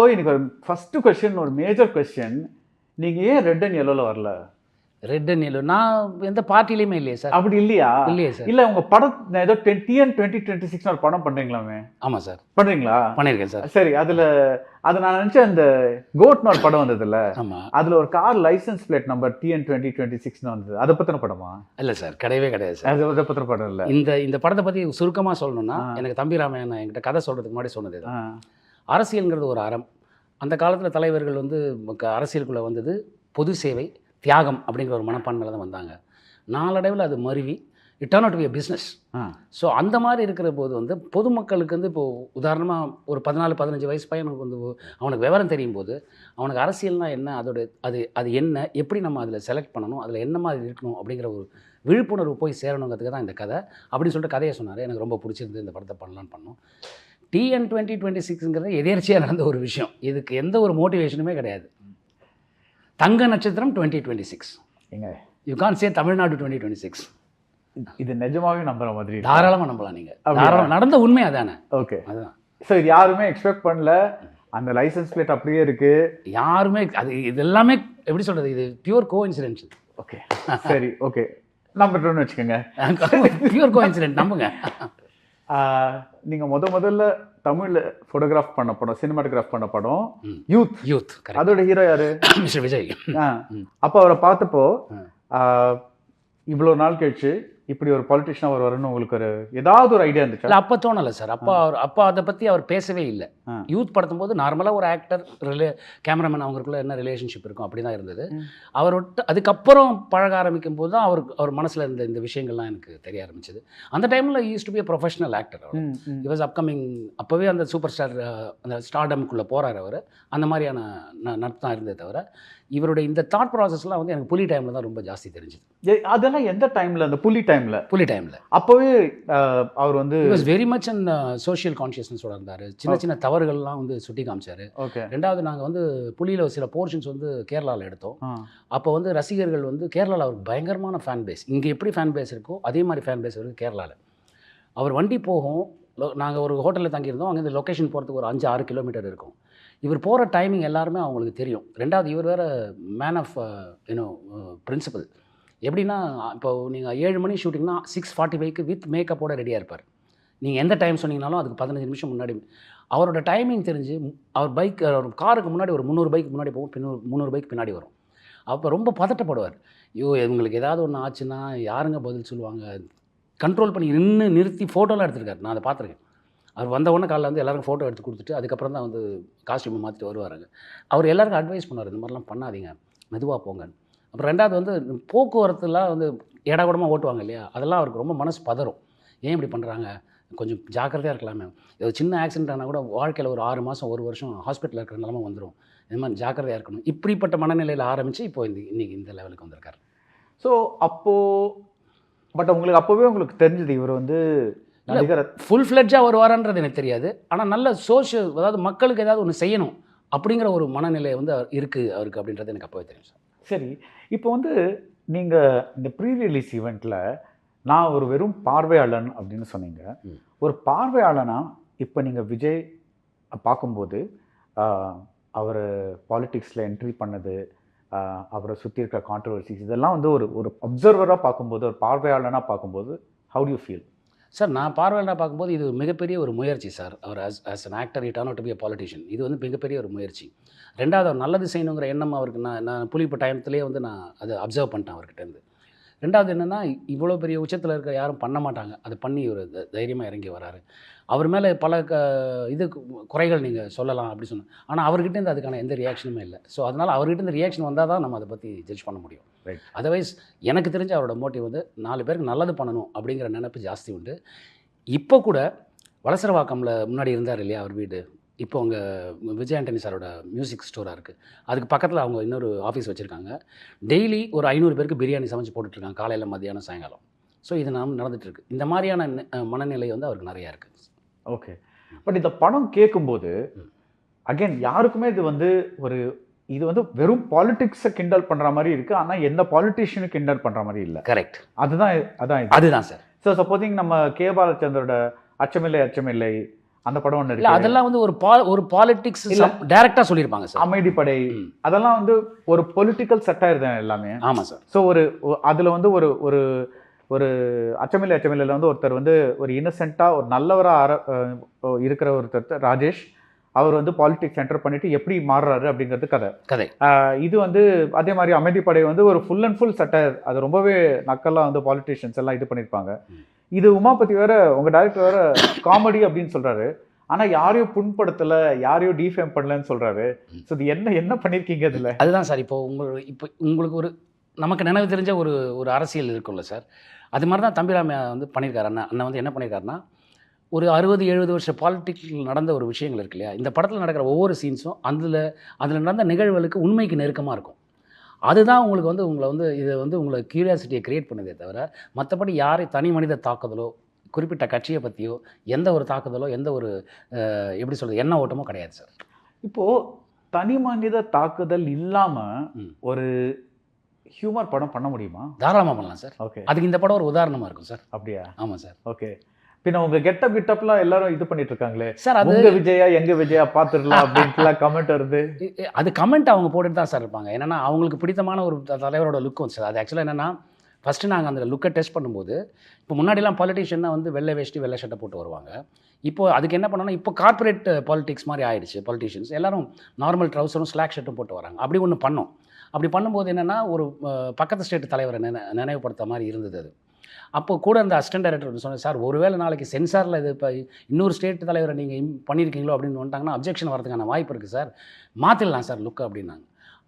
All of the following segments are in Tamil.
ஸோ எனக்கு ஒரு ஃபஸ்ட்டு கொஸ்டின், ஒரு மேஜர் கொஸ்டின், நீங்கள் ஏன் ரெட் அண்ட் எல்லோவில் வரல? ரெட் அண்ட் எல்லோ நான் எந்த பார்ட்டிலையுமே இல்லையே சார். அப்படி இல்லையா? இல்லையே சார். இல்லை உங்கள் படம் ஏதோ டிஎன் 2026 ஒரு படம் பண்ணுறீங்களாமே? ஆமாம் சார். பண்ணுறீங்களா? பண்ணியிருக்கேன் சார். சரி, அதில் அது நான் நினச்சேன், அந்த கோட்னு ஒரு படம் வந்ததில்ல, ஆமாம், அதில் ஒரு car licence plate number TN 2026 வந்தது. அதை பற்றின படமா? இல்லை சார், கிடையவே கிடையாது சார். அதை பற்றின படம் இல்லை. இந்த படத்தை பற்றி சுருக்கமாக சொல்லணும்னா, எனக்கு தம்பி ராமையன் என்கிட்ட கதை சொல்கிறதுக்கு முன்னாடி சொன்னது தான். அரசியல்ங்கிறது ஒரு அறம். அந்த காலத்தில் தலைவர்கள் வந்து அரசியலுக்குள்ளே வந்தது பொது சேவை, தியாகம் அப்படிங்கிற ஒரு மனப்பான்மையில் தான் வந்தாங்க. நாளடைவில் அது மருவி it turn out to be a business. So அந்த மாதிரி இருக்கிற போது வந்து பொதுமக்களுக்கு வந்து இப்போது உதாரணமாக ஒரு 14-15 வயசு பையனுக்கு வந்து அவனுக்கு விவரம் தெரியும் போது அவனுக்கு அரசியல்னால் என்ன, அதோட அது என்ன, எப்படி நம்ம அதில் செலக்ட் பண்ணணும், அதில் என்ன மாதிரி இருக்கணும் அப்படிங்கிற ஒரு விழிப்புணர்வு போய் சேரணுங்கிறதுக்கு தான் இந்த கதை அப்படின்னு சொல்லிட்டு கதையை சொன்னார். எனக்கு ரொம்ப பிடிச்சிருந்து இந்த படத்தை பண்ணலான்னு பண்ணோம். டிஎன் 2026ங்கிறது எதேர்ச்சியாக நடந்த ஒரு விஷயம். இதுக்கு எந்த ஒரு மோட்டிவேஷனுமே கிடையாது. தங்க நட்சத்திரம் 2026. எங்க யூ கான் சே தமிழ்நாடு 2026. இது நிஜமாவே நம்புற மாதிரி தாராளமாக நம்பலாம். நீங்கள் தாராளமாக நடந்த உண்மை அதானே. ஓகே, அதுதான். ஸோ இது யாருமே எக்ஸ்பெக்ட் பண்ணல. அந்த லைசன்ஸ் பிளேட் அப்படியே இருக்கு. யாருமே இது எல்லாமே எப்படி சொல்கிறது, இது பியூர் கோ இன்சிடென்ட். ஓகே, சரி, ஓகே, நம்பர்ன்னு வச்சுக்கோங்க. பியூர் கோ இன்சிடென்ட், நம்புங்க. நீங்கள் முதல்ல தமிழில் ஃபோட்டோகிராஃப் பண்ண படம், சினிமாட்டோகிராஃப் பண்ண படம் யூத். அதோட ஹீரோ யாரு? மிஸ்டர் விஜய். அப்போ அவரை பார்த்தப்போ இவ்வளோ நாள் கழிச்சு இப்படி ஒரு பொலிட்டிஷியன் அவர் வரணும்னு உங்களுக்கு ஒரு ஏதாவது ஒரு ஐடியா இருந்துச்சு? இல்லை, அப்போ தோணலை சார். அப்போ அதை பற்றி அவர் பேசவே இல்லை. யூத் படுத்தும் போது நார்மலாக ஒரு ஆக்டர் கேமராமேன் அவங்களுக்குள்ள என்ன ரிலேஷன்ஷிப் இருக்கும் அப்படி தான் இருந்தது. அவர் அதுக்கப்புறம் பழக ஆரம்பிக்கும் போது தான் அவர் மனசில் இருந்த இந்த விஷயங்கள்லாம் எனக்கு தெரிய ஆரம்பிச்சது. அந்த டைமில் used to be professional actor. அவர் வாஸ் அப்கமிங். அப்போவே அந்த சூப்பர் ஸ்டார், அந்த ஸ்டார்டம்குள்ளே போகிறார் அவர். அந்த மாதிரியான நட்பு தான் இருந்தே தவிர இவருடைய இந்த தாட் ப்ராசஸ்லாம் வந்து எனக்கு புலி டைமில் தான் ரொம்ப ஜாஸ்தி தெரிஞ்சுது. அதெல்லாம் எந்த டைமில்? அந்த புலி டைமில் அப்போவே அவர் வந்து was very much and social கான்ஷியஸ்னஸோட இருந்தார். சின்ன தவறுகள்லாம் வந்து சுட்டி காமிச்சார். ஓகே. ரெண்டாவது நாங்கள் வந்து புலியில் சில போர்ஷன்ஸ் வந்து கேரளாவில் எடுத்தோம். அப்போ வந்து ரசிகர்கள் வந்து கேரளாவில் அவருக்கு பயங்கரமான ஃபேன் பேஸ். இங்கே எப்படி ஃபேன் பேஸ் இருக்கோ அதே மாதிரி ஃபேன் பேஸ் இருக்குது கேரளாவில். அவர் வண்டி போகும், நாங்கள் ஒரு ஹோட்டலில் தங்கியிருந்தோம். அங்கேருந்து லொக்கேஷன் போகிறதுக்கு ஒரு 5-6 கிலோமீட்டர் இருக்கும். இவர் போகிற டைமிங் எல்லாருமே அவங்களுக்கு தெரியும். ரெண்டாவது இவர் வேறு மேன் ஆஃப் பிரின்சிபல். எப்படின்னா, இப்போ நீங்கள் 7 மணி ஷூட்டிங்னா 6:45க்கு வித் மேக்கப்போட ரெடியாக இருப்பார். நீங்கள் எந்த டைம் சொன்னீங்கனாலும் அதுக்கு 15 நிமிஷம் முன்னாடி அவரோட டைமிங் தெரிஞ்சு அவர் காருக்கு முன்னாடி ஒரு 300 பைக் முன்னாடி போகும், 300 பைக் பின்னாடி வரும். அப்போ ரொம்ப பதட்டப்படுவார். ஐயோ, இவங்களுக்கு ஏதாவது ஒன்று ஆச்சுன்னா யாருங்க பதில் சொல்லுவாங்க? கண்ட்ரோல் பண்ணி நிறுத்தி ஃபோட்டோலாம் எடுத்துருக்காரு. நான் அதை பார்த்துருக்கேன். அவர் வந்த உடனே காலையில் வந்து எல்லாருக்கும் ஃபோட்டோ எடுத்து கொடுத்துட்டு அதுக்கப்புறம் தான் வந்து காஸ்டியூமை மாற்றிட்டு வருவாருங்க. அவர் எல்லாருக்கும் அட்வைஸ் பண்ணார், இந்த மாதிரிலாம் பண்ணாதீங்க, மெதுவாக போங்கன்னு. அப்புறம் ரெண்டாவது வந்து போக்குவரத்துலாம் வந்து ஏடாகூடமாக ஓட்டுவாங்க இல்லையா, அதெல்லாம் அவருக்கு ரொம்ப மனசு பதறும். ஏன் இப்படி பண்ணுறாங்க, கொஞ்சம் ஜாக்கிரதையாக இருக்கலாமே, ஏதோ சின்ன ஆக்சிடென்ட் ஆனால் கூட வாழ்க்கையில் ஒரு 6 மாதம் 1 வருஷம் ஹாஸ்பிட்டலில் இருக்கிற நிலமை வந்துடும், இந்த மாதிரி ஜாக்கிரதையாக இருக்கணும். இப்படிப்பட்ட மனநிலையில் ஆரம்பித்து இப்போ இன்றைக்கி இந்த லெவலுக்கு வந்திருக்கார். ஸோ உங்களுக்கு அப்போவே உங்களுக்கு தெரிஞ்சது இவர் வந்து ஃபுல் ஃப்ளெட்ஜாக வருவாரான்றது எனக்கு தெரியாது. ஆனால் நல்ல சோஷியல், அதாவது மக்களுக்கு ஏதாவது ஒன்று செய்யணும் அப்படிங்கிற ஒரு மனநிலை வந்து இருக்குது அவருக்கு அப்படின்றது எனக்கு அப்போவே தெரியும் சார். சரி, இப்போ வந்து நீங்கள் இந்த ப்ரீ ரிலீஸ் ஈவெண்ட்டில் நான் ஒரு வெறும் பார்வையாளன் அப்படின்னு சொன்னீங்க. ஒரு பார்வையாளனா இப்போ நீங்கள் விஜய் பார்க்கும்போது அவர் பாலிட்டிக்ஸில் என்ட்ரி பண்ணது, அவரை சுற்றி இருக்கிற கான்ட்ரவர்சிஸ், இதெல்லாம் வந்து ஒரு அப்சர்வராக பார்க்கும்போது, ஒரு பார்வையாளனாக பார்க்கும்போது how do you feel? Sir, நான் பார்வையாளராக பார்க்கும்போது இது மிகப்பெரிய ஒரு முயற்சி சார். அவர் as an actor it turn out to be a politician. இது வந்து மிகப்பெரிய ஒரு முயற்சி. ரெண்டாவது, அவர் நல்லது செய்யணுங்கிற எண்ணம் அவருக்கு நான் புலிப்பு டைமத்திலே வந்து நான் அதை அப்சர்வ் பண்ணிட்டேன் அவர்கிட்டேருந்து. ரெண்டாவது என்னென்னா, இவ்வளோ பெரிய உச்சத்தில் இருக்க யாரும் பண்ண மாட்டாங்க, அதை பண்ணி ஒரு தைரியமாக இறங்கி வராரு. அவர் மேலே பல குறைகள் நீங்கள் சொல்லலாம் அப்படி சொன்னேன். ஆனால் அவர்கிட்டேருந்து அதுக்கான எந்த ரியாக்ஷனுமே இல்லை. ஸோ அதனால் அவர்கிட்ட ரியாக்ஷன் வந்தால் தான் நம்ம அதை பற்றி ஜட்ஜ் பண்ண முடியும். அதர்வைஸ் எனக்கு தெரிஞ்ச அவரோட மோட்டிவ் வந்து 4 பேருக்கு நல்லது பண்ணணும் அப்படிங்கிற நினைப்பு ஜாஸ்தி உண்டு. இப்போ கூட வலசரவாக்கமில் முன்னாடி இருந்தார் இல்லையா அவர் வீடு, இப்போ அங்கே விஜய் ஆண்டனி சாரோட மியூசிக் ஸ்டோராக இருக்குது. அதுக்கு பக்கத்தில் அவங்க இன்னொரு ஆஃபீஸ் வச்சுருக்காங்க. டெய்லி ஒரு 500 பேருக்கு பிரியாணி சமைச்சு போட்டுட்ருக்காங்க, காலையில், மத்தியானம், சாயங்காலம். ஸோ இது நடந்துகிட்ருக்கு. இந்த மாதிரியான மனநிலை வந்து அவருக்கு நிறையா இருக்குது. ஓகே. பட் இந்த படம் கேட்கும்போது அகெயின் யாருக்குமே இது வந்து வெறும் பாலிடிக்ஸை கிண்டல் பண்ணுற மாதிரி இருக்குது. ஆனால் எந்த பாலிட்டிஷியனும் கிண்டல் பண்ணுற மாதிரி இல்லை. கரெக்ட். அதுதான் அதுதான் சார். ஸோ சப்போஸிங் நம்ம கே பாலச்சந்தரோட அச்சமில்லை அந்த படம் ஒன்று இல்லை இருக்கு. அதெல்லாம் வந்து ஒரு பாலிடிக்ஸ் டைரக்டாக சொல்லியிருப்பாங்க சார். அமைதிப்படை அதெல்லாம் வந்து ஒரு பொலிட்டிக்கல் சட்டையர் தான் எல்லாமே. ஆமாம் சார். ஸோ அதில் வந்து ஒரு ஒரு அச்சமில்லை வந்து ஒருத்தர் வந்து ஒரு இன்னசென்ட்டாக ஒரு நல்லவராக இருக்கிற ஒருத்தர் ராஜேஷ், அவர் வந்து பாலிடிக்ஸ் என்டர் பண்ணிட்டு எப்படி மாறுறாரு அப்படிங்கிறது கதை. இது வந்து அதே மாதிரி அமைதிப்படை வந்து ஒரு ஃபுல் அண்ட் ஃபுல் சட்டையர், அது ரொம்பவே நக்கலாக வந்து பாலிட்டிஷியன்ஸ் எல்லாம் இது பண்ணியிருப்பாங்க. இது உமாபதி வேற, உங்கள் டைரக்டர் வேற காமெடி அப்படின்னு சொல்கிறாரு, ஆனால் யாரையும் புண்படுத்தலை, யாரையும் டிஃபேம் பண்ணலன்னு சொல்கிறாரு. ஸோ இது என்ன பண்ணியிருக்கீங்க இதில்? அதுதான் சார். இப்போ உங்களுக்கு ஒரு நமக்கு நினைவு தெரிஞ்ச ஒரு அரசியல் இருக்குல்ல சார், அது மாதிரி தான் தம்பிராமையா வந்து பண்ணியிருக்காரு. அண்ணன் வந்து என்ன பண்ணியிருக்காருன்னா, ஒரு 60-70 வருஷ பாலிட்டிக்ஸில் நடந்த ஒரு விஷயங்கள் இருக்கு இல்லையா, இந்த படத்தில் நடக்கிற ஒவ்வொரு சீன்ஸும் அதில் நடந்த நிகழ்வுகளுக்கு உண்மைக்கு நெருக்கமாக இருக்கும். அதுதான் உங்களுக்கு வந்து இதை வந்து உங்களுக்கு க்யூரியாசிட்டியை க்ரியேட் பண்ணுதே தவிர, மற்றபடி தனி மனித தாக்குதலோ, குறிப்பிட்ட கட்சியை பற்றியோ எந்த ஒரு தாக்குதலோ, எந்த ஒரு எப்படி சொல்கிறது எண்ண ஓட்டமோ கிடையாது சார். இப்போது தனி மனித தாக்குதல் இல்லாமல் ஒரு ஹியூமர் படம் பண்ண முடியுமா? தாராளமாக பண்ணலாம் சார். ஓகே, அதுக்கு இந்த படம் ஒரு உதாரணமாக இருக்கும் சார். அப்படியா? ஆமாம் சார். ஓகே. பின்ன உங்க கெட்டப்லாம் எல்லாரும் இது பண்ணிட்டு இருக்காங்களே சார், அது உங்க விஜயா எங்க விஜயா பார்த்துடலாம் அப்படின்ட்டுலாம் கமெண்ட் வருது. அது கமெண்ட் அவங்க போட்டுட்டு தான் சார் இருப்பாங்க. என்னன்னா அவங்களுக்கு பிடித்தமான ஒரு தலைவரோட லுக் வந்து சார். அது ஆக்சுவலாக என்னென்னா, ஃபஸ்ட்டு நாங்கள் அந்த லுக்கை டெஸ்ட் பண்ணும்போது, இப்போ முன்னாடிலாம் பாலிட்டிஷியன்னா வந்து வெள்ளை வேஷ்டி வெள்ளை சட்டை போட்டு வருவாங்க. இப்போ அதுக்கு என்ன பண்ணோன்னா, இப்போ கார்ப்பரேட் பாலிடிக்ஸ் மாதிரி ஆயிடுச்சு. பாலிட்டிஷியன்ஸ் எல்லாரும் நார்மல் ட்ரௌசரும் ஸ்லாக் ஷர்ட்டும் போட்டு வராங்க. அப்படி ஒன்று பண்ணோம். அப்படி பண்ணும்போது என்னென்னா, ஒரு பக்கத்து ஸ்டேட் தலைவரை நினைவுபடுத்த மாதிரி இருந்தது அது. அப்போ கூட அந்த அசிஸ்டன்ட் டைரக்டர் சொன்னேன், சார் ஒருவேளை நாளைக்கு சென்சாரில் இது இப்போ இன்னொரு ஸ்டேட் தலைவரை நீங்கள் பண்ணியிருக்கீங்களோ அப்படின்னு வந்துட்டாங்கன்னா அப்ஜெக்ஷன் வரதுக்கான வாய்ப்பு இருக்குது சார், மாற்றிடலாம் சார் லுக்கு அப்படின்னாங்க.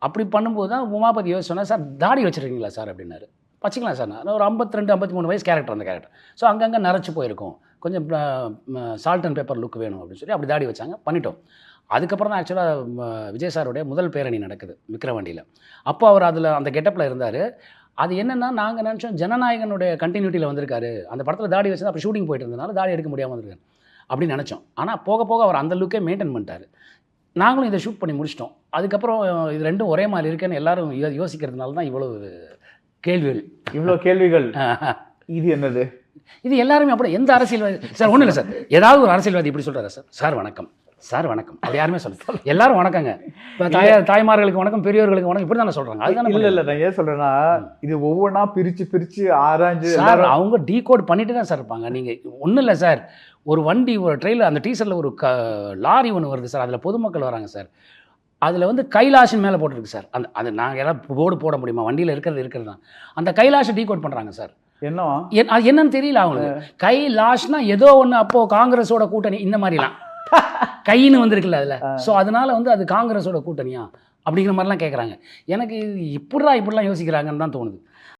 அப்படி பண்ணும்போது தான் உமாபதி சொன்னேன், சார் தாடி வச்சுருக்கீங்களா சார் அப்படின்னாரு. வச்சுக்கலாம் சார், நான் ஒரு 52-53 வயசு கேரக்டர் அந்த கேரக்டர். ஸோ அங்கங்கே நரைச்சி போயிருக்கும், கொஞ்சம் சால்ட் அண்ட் பேப்பர் லுக் வேணும் அப்படின்னு சொல்லி அப்படி தாடி வச்சாங்க, பண்ணிட்டோம். அதுக்கப்புறம் தான் ஆக்சுவலாக விஜய் சாருடைய முதல் பேரணி நடக்குது விக்ரவாண்டியில். அப்போ அவர் அதில் அந்த கெட்டப்பில் இருந்தார். அது என்னென்னா, நாங்கள் நினச்சோம் ஜனநாயகனுடைய கண்டினியூட்டியில் வந்திருக்காரு, அந்த படத்தில் தாடி வச்சு அப்போ ஷூட்டிங் போயிட்டு இருந்ததுனால தாடி எடுக்க முடியாமல் வந்திருக்காரு அப்படின்னு நினச்சோம். ஆனால் போக போக அவர் அந்த லுக்கே மெயின்டைன் பண்ணிட்டார். நாங்களும் இதை ஷூட் பண்ணி முடிச்சிட்டோம். அதுக்கப்புறம் இது ரெண்டும் ஒரே மாதிரி இருக்குன்னு எல்லாரும் யோசிக்கிறதுனால தான் இவ்வளோ கேள்விகள். இது என்னது? இது எல்லாருமே அப்படி எந்த அரசியல்வாதி சார் ஒன்றும் இல்லை சார், ஏதாவது ஒரு அரசியல்வாதி இப்படி சொல்கிறாரு சார், சார் வணக்கம், சார் வணக்கம், அப்படி யாருமே சொல்ல, எல்லாரும் வணக்கங்க. இப்போ தாய்மார்களுக்கு வணக்கம், பெரியவர்களுக்கு வணக்கம், இப்படி தானே சொல்கிறாங்க. அதுதானே இல்லை நான் ஏன் சொல்கிறேன்னா, இது ஒவ்வொன்றா பிரித்து ஆராய்ஞ்சு சார் அவங்க டீகோட் பண்ணிட்டு தான் சார் இருப்பாங்க. நீங்கள் ஒன்றும் இல்லை சார், ஒரு வண்டி ஒரு ட்ரெயிலர் அந்த டீசரில் ஒரு லாரி ஒன்று வருது சார், அதில் பொதுமக்கள் வராங்க சார், அதில் வந்து கைலாஷன் மேலே போட்டிருக்கு சார். அது நாங்கள் ஏதாவது போர்டு போட முடியுமா? வண்டியில் இருக்கிறது தான் அந்த கைலாஷை டீகோட் பண்ணுறாங்க சார். அது என்னன்னு தெரியல அவங்களுக்கு. கைலாஷ்னா ஏதோ ஒன்று, அப்போது காங்கிரஸோட கூட்டணி இந்த மாதிரிலாம் கைன்னு வந்திருக்குல்ல அதில். ஸோ அதனால வந்து அது காங்கிரஸோட கூட்டணியா அப்படிங்கிற மாதிரிலாம் கேட்குறாங்க. எனக்கு இப்படிலாம் யோசிக்கிறாங்கன்னு தான் தோணுது.